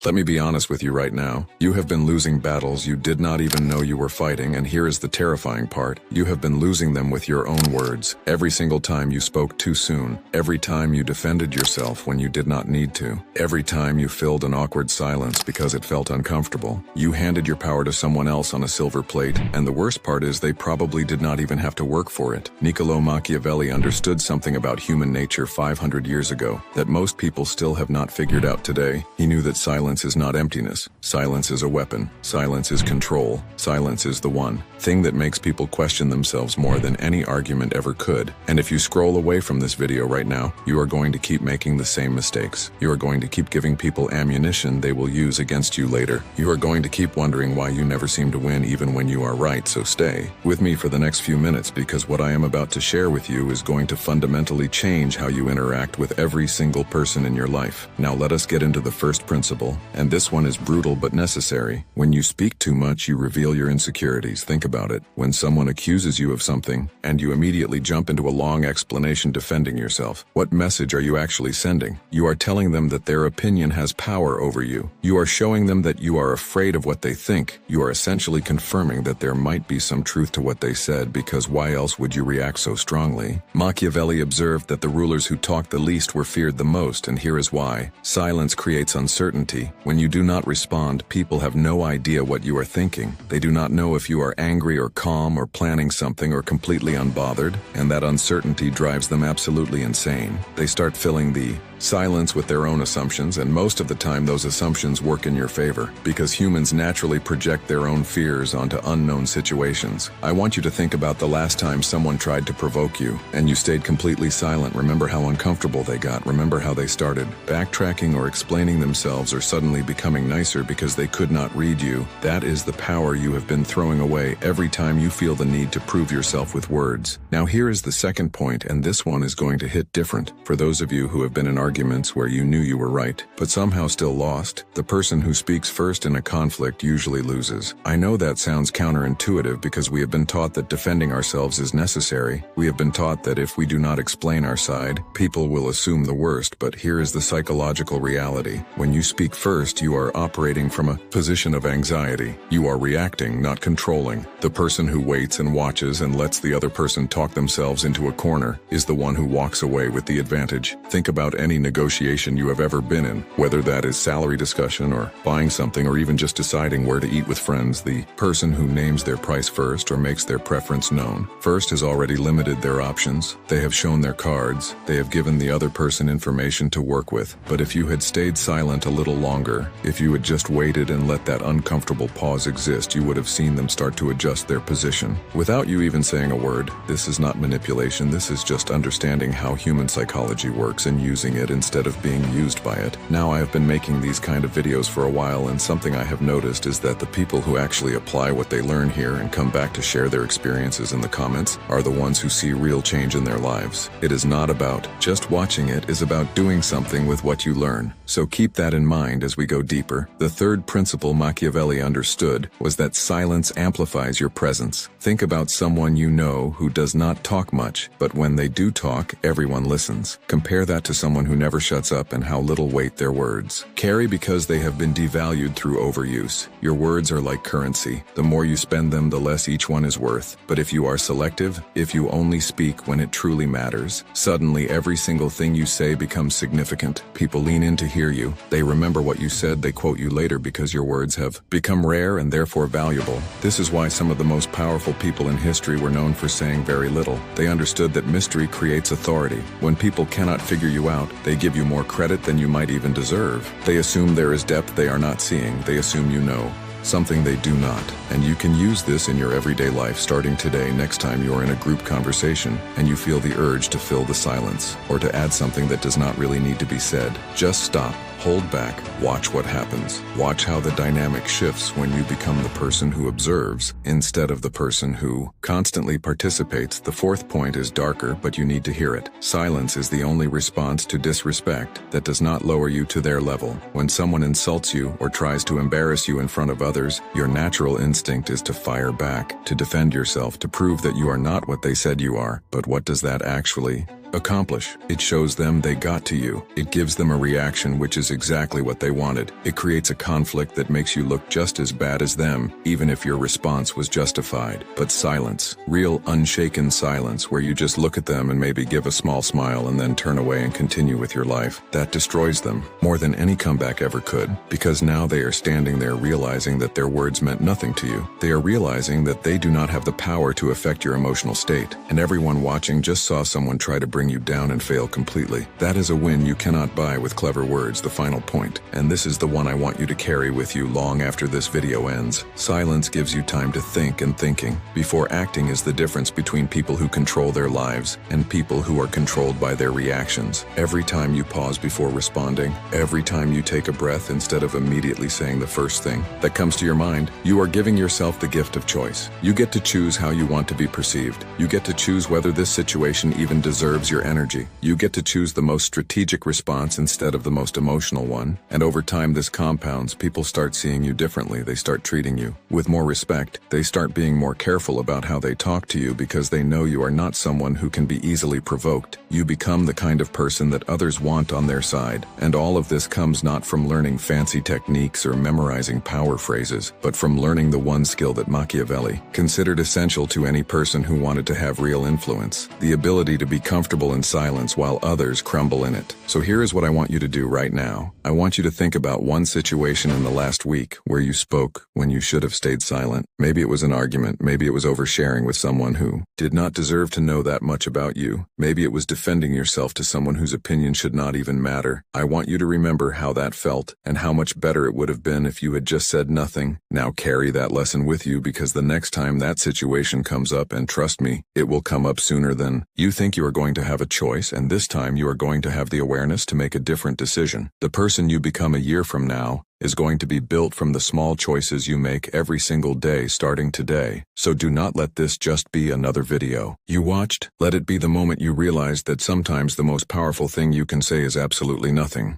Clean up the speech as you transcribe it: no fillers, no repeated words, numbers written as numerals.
Let me be honest with you right now. You have been losing battles you did not even know you were fighting, and here is the terrifying part. You have been losing them with your own words. Every single time you spoke too soon. Every time you defended yourself when you did not need to. Every time you filled an awkward silence because it felt uncomfortable. You handed your power to someone else on a silver plate, and the worst part is they probably did not even have to work for it. Niccolo Machiavelli understood something about human nature 500 years ago that most people still have not figured out today. He knew that silence is not emptiness. Silence is a weapon. Silence is control. Silence is the one thing that makes people question themselves more than any argument ever could. And if you scroll away from this video right now, you are going to keep making the same mistakes. You are going to keep giving people ammunition they will use against you later. You are going to keep wondering why you never seem to win even when you are right, so stay with me for the next few minutes, because what I am about to share with you is going to fundamentally change how you interact with every single person in your life. Now let us get into the first principle, and this one is brutal but necessary. When you speak too much, you reveal your insecurities. Think about it. When someone accuses you of something, and you immediately jump into a long explanation defending yourself, what message are you actually sending? You are telling them that their opinion has power over you. You are showing them that you are afraid of what they think. You are essentially confirming that there might be some truth to what they said, because why else would you react so strongly? Machiavelli observed that the rulers who talked the least were feared the most, and here is why. Silence creates uncertainty. When you do not respond, people have no idea what you are thinking. They do not know if you are angry or calm or planning something or completely unbothered, and that uncertainty drives them absolutely insane. They start filling the silence with their own assumptions, and most of the time those assumptions work in your favor, because humans naturally project their own fears onto unknown situations. I want you to think about the last time someone tried to provoke you, and you stayed completely silent. Remember how uncomfortable they got. Remember how they started backtracking or explaining themselves or suddenly becoming nicer because they could not read you. That is the power you have been throwing away every time you feel the need to prove yourself with words. Now here is the second point, and this one is going to hit different. For those of you who have been in arguments where you knew you were right, but somehow still lost, the person who speaks first in a conflict usually loses. I know that sounds counterintuitive because we have been taught that defending ourselves is necessary. We have been taught that if we do not explain our side, people will assume the worst, but here is the psychological reality. When you speak first, you are operating from a position of anxiety. You are reacting, not controlling. The person who waits and watches and lets the other person talk themselves into a corner is the one who walks away with the advantage. Think about any negotiation you have ever been in, whether that is salary discussion or buying something or even just deciding where to eat with friends. The person who names their price first or makes their preference known first has already limited their options. They have shown their cards. They have given the other person information to work with. But if you had stayed silent a little longer, if you had just waited and let that uncomfortable pause exist, you would have seen them start to adjust their position without you even saying a word. This is not manipulation. This is just understanding how human psychology works and using it instead of being used by it. Now, I have been making these kind of videos for a while, and something I have noticed is that the people who actually apply what they learn here and come back to share their experiences in the comments are the ones who see real change in their lives. It is not about just watching, it is about doing something with what you learn. So keep that in mind as we go deeper. The third principle Machiavelli understood was that silence amplifies your presence. Think about someone you know who does not talk much, but when they do talk, everyone listens. Compare that to someone who never shuts up and how little weight their words carry because they have been devalued through overuse. Your words are like currency. The more you spend them, the less each one is worth. But if you are selective, if you only speak when it truly matters, suddenly every single thing you say becomes significant. People lean in to hear you. They remember what you said. They quote you later because your words have become rare and therefore valuable. This is why some of the most powerful people in history were known for saying very little. They understood that mystery creates authority. When people cannot figure you out, they give you more credit than you might even deserve. They assume there is depth they are not seeing. They assume you know something they do not. And you can use this in your everyday life starting today. Next time you're in a group conversation and you feel the urge to fill the silence or to add something that does not really need to be said, just stop. Hold back, watch what happens. Watch how the dynamic shifts when you become the person who observes instead of the person who constantly participates. The fourth point is darker, but you need to hear it. Silence is the only response to disrespect that does not lower you to their level. When someone insults you or tries to embarrass you in front of others, your natural instinct is to fire back, to defend yourself, to prove that you are not what they said you are. But what does that actually accomplish. It shows them they got to you. It gives them a reaction which is exactly what they wanted. It creates a conflict that makes you look just as bad as them, even if your response was justified. But silence, real unshaken silence where you just look at them and maybe give a small smile and then turn away and continue with your life, that destroys them more than any comeback ever could, because now they are standing there realizing that their words meant nothing to you. They are realizing that they do not have the power to affect your emotional state, and everyone watching just saw someone try to bring you down and fail completely. That is a win you cannot buy with clever words, the final point. And this is the one I want you to carry with you long after this video ends. Silence gives you time to think, and thinking before acting is the difference between people who control their lives and people who are controlled by their reactions. Every time you pause before responding, every time you take a breath instead of immediately saying the first thing that comes to your mind, you are giving yourself the gift of choice. You get to choose how you want to be perceived. You get to choose whether this situation even deserves your energy. You get to choose the most strategic response instead of the most emotional one. And over time this compounds. People start seeing you differently. They start treating you with more respect. They start being more careful about how they talk to you because they know you are not someone who can be easily provoked. You become the kind of person that others want on their side. And all of this comes not from learning fancy techniques or memorizing power phrases, but from learning the one skill that Machiavelli considered essential to any person who wanted to have real influence: the ability to be comfortable in silence while others crumble in it. So here is what I want you to do right now. I want you to think about one situation in the last week where you spoke when you should have stayed silent. Maybe it was an argument. Maybe it was oversharing with someone who did not deserve to know that much about you. Maybe it was defending yourself to someone whose opinion should not even matter. I want you to remember how that felt and how much better it would have been if you had just said nothing. Now carry that lesson with you, because the next time that situation comes up, and trust me, it will come up sooner than you think, you are going to have a choice, and this time you are going to have the awareness to make a different decision. The person you become a year from now is going to be built from the small choices you make every single day starting today. So do not let this just be another video you watched. Let it be the moment you realize that sometimes the most powerful thing you can say is absolutely nothing.